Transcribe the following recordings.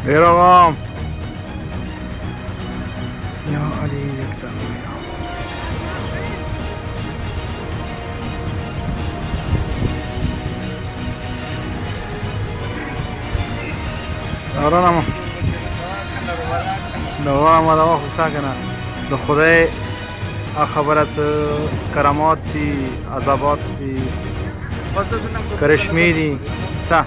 إيرام يا علي يقدر أرانا ما دوا ما دوا خساكنا دخوله خبرت کرامات دی عذابات دی کرشمی دی تا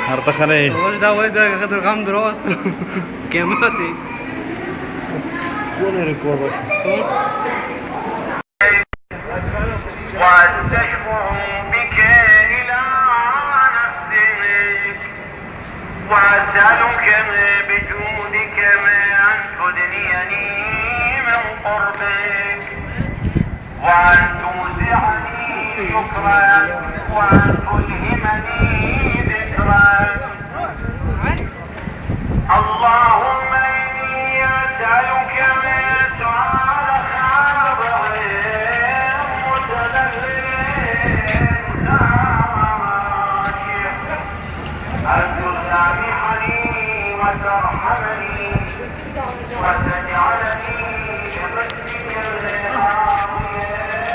هرتخني دا ولدا قدر غام دروست كاماتي ولا ركوبك وأستشفع بك إلى نفسك وأسألك بجودك أن تدنيني من قربك وأن توزعني شكرا وأن تلهمني ذكرا اللهم إني أسألك من سؤال خابر أن تسامحني وترحمني وتجعلني بمسجد راضيا